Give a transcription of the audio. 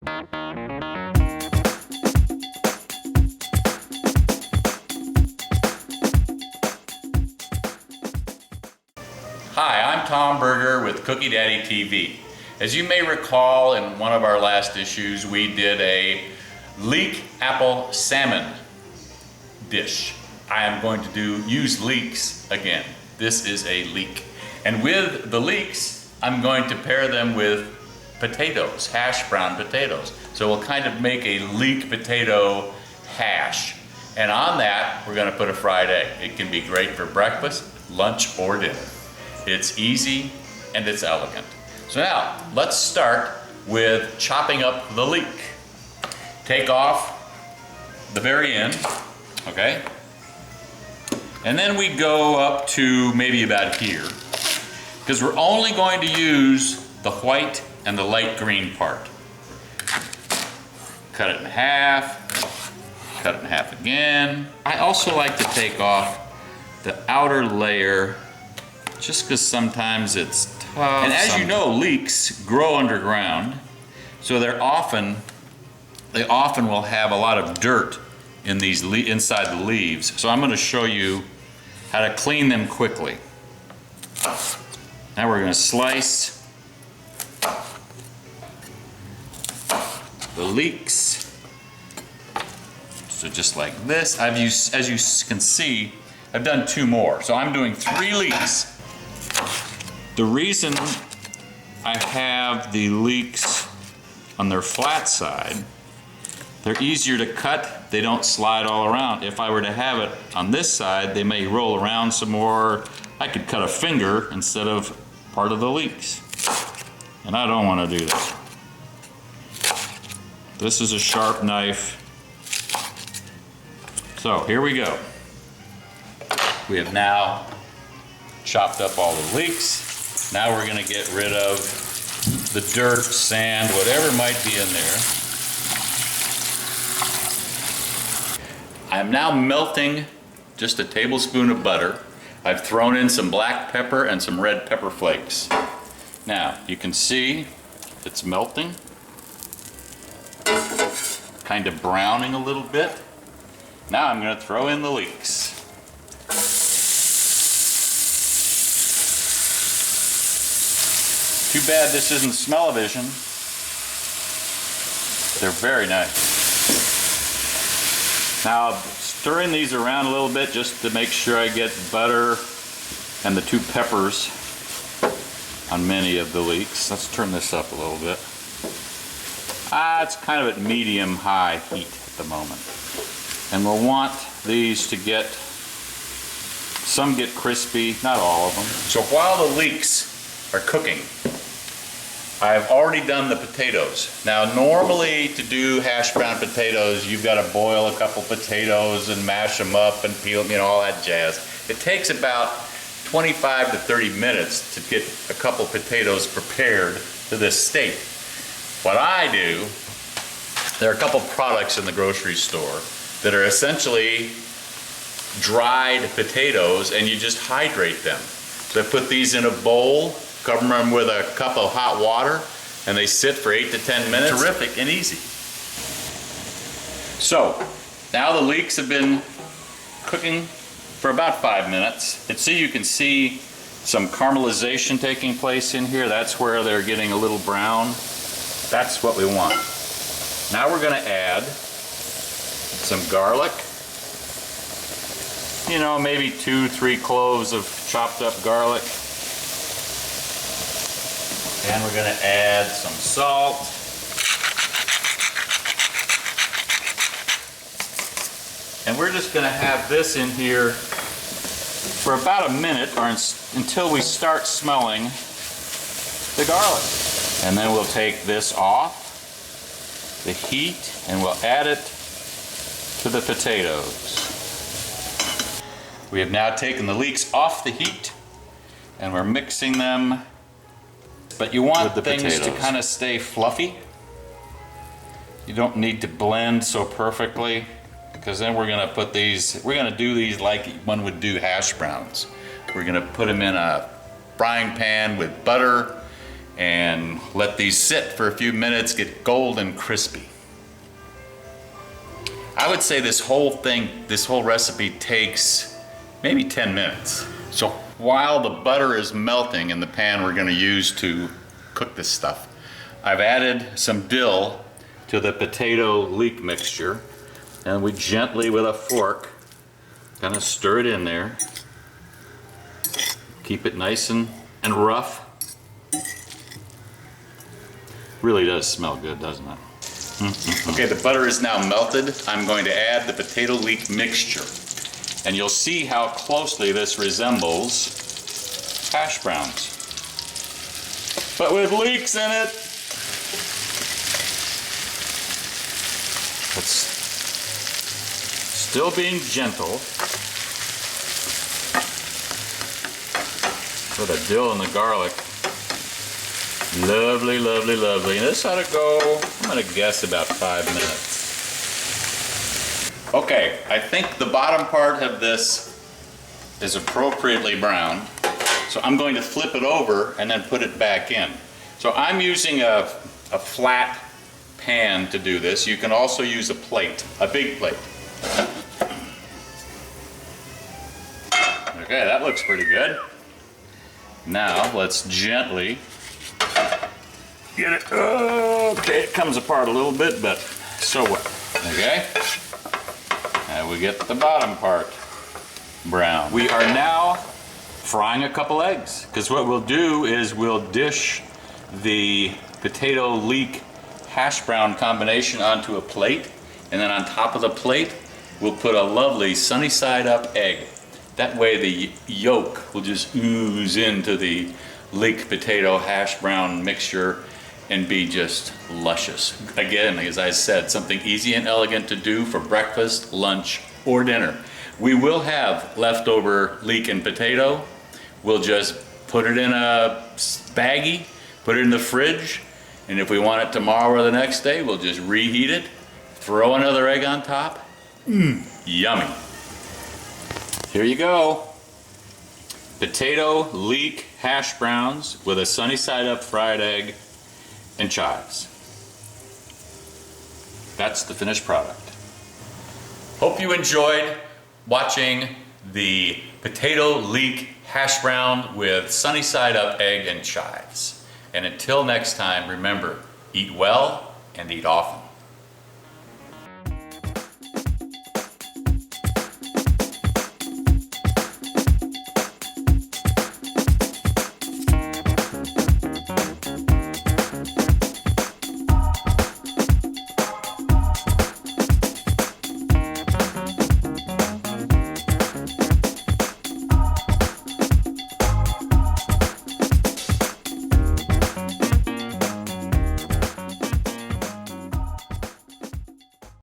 Hi, I'm Tom Berger with Cookie Daddy TV. As you may recall, in one of our last issues, we did a leek apple salmon dish. I am going to use leeks again. This is a leek. And with the leeks, I'm going to pair them with potatoes, hash brown potatoes. So we'll kind of make a leek potato hash. And on that, we're going to put a fried egg. It can be great for breakfast, lunch, or dinner. It's easy and it's elegant. So now, let's start with chopping up the leek. Take off the very end, okay? And then we go up to maybe about here, because we're only going to use the white and the light green part. Cut it in half, cut it in half again. I also like to take off the outer layer just because sometimes it's tough. And as you know, leeks grow underground, so they often will have a lot of dirt in these inside the leaves. So I'm going to show you how to clean them quickly. Now we're going to slice the leeks. So just like this. As you can see, I've done 2 more. So I'm doing 3 leeks. The reason I have the leeks on their flat side, they're easier to cut, they don't slide all around. If I were to have it on this side, they may roll around some more. I could cut a finger instead of part of the leeks. And I don't want to do that. This is a sharp knife. So here we go. We have now chopped up all the leeks. Now we're going to get rid of the dirt, sand, whatever might be in there. I'm now melting just a tablespoon of butter. I've thrown in some black pepper and some red pepper flakes. Now you can see it's melting, kind of browning a little bit. Now I'm going to throw in the leeks. Too bad this isn't smell-o-vision. They're very nice. Now, stirring these around a little bit just to make sure I get butter and the 2 peppers on many of the leeks. Let's turn this up a little bit. It's kind of at medium-high heat at the moment. And we'll want these to get, some get crispy, not all of them. So while the leeks are cooking, I've already done the potatoes. Now normally to do hash brown potatoes, you've got to boil a couple potatoes and mash them up and peel them, all that jazz. It takes about 25 to 30 minutes to get a couple potatoes prepared to this state. What I do, there are a couple products in the grocery store that are essentially dried potatoes, and you just hydrate them. So I put these in a bowl, cover them with a cup of hot water, and they sit for 8 to 10 minutes. Terrific and easy. So now the leeks have been cooking for about 5 minutes. And you can see some caramelization taking place in here. That's where they're getting a little brown. That's what we want. Now we're going to add some garlic. Maybe 2-3 cloves of chopped up garlic. And we're going to add some salt. And we're just going to have this in here for about a minute or until we start smelling the garlic. And then we'll take this off the heat and we'll add it to the potatoes. We have now taken the leeks off the heat and we're mixing them. But you want the things to kind of stay fluffy. You don't need to blend so perfectly, because then we're going to do these like one would do hash browns. We're going to put them in a frying pan with butter and let these sit for a few minutes, get golden crispy. I would say this whole recipe takes maybe 10 minutes. So while the butter is melting in the pan we're going to use to cook this stuff, I've added some dill to the potato leek mixture, and we gently with a fork kind of stir it in there. Keep it nice and rough. Really does smell good, doesn't it? Okay, the butter is now melted. I'm going to add the potato leek mixture. And you'll see how closely this resembles hash browns, but with leeks in it. It's still being gentle. With the dill and the garlic. Lovely, lovely, lovely. And this ought to go, I'm going to guess about 5 minutes. Okay, I think the bottom part of this is appropriately browned. So I'm going to flip it over and then put it back in. So I'm using a flat pan to do this. You can also use a plate, a big plate. Okay, that looks pretty good. Now let's gently get it. Okay, it comes apart a little bit, but so what? Okay, and we get the bottom part brown. We are now frying a couple eggs, because what we'll do is we'll dish the potato leek hash brown combination onto a plate, and then on top of the plate we'll put a lovely sunny side up egg. That way the yolk will just ooze into the leek potato hash brown mixture and be just luscious. Again, as I said, something easy and elegant to do for breakfast, lunch, or dinner. We will have leftover leek and potato. We'll just put it in a baggie, put it in the fridge, and if we want it tomorrow or the next day, we'll just reheat it, throw another egg on top. Yummy. Here you go. Potato leek hash browns with a sunny side up fried egg and chives. That's the finished product. Hope you enjoyed watching the potato leek hash brown with sunny side up egg and chives. And until next time, remember, eat well and eat often.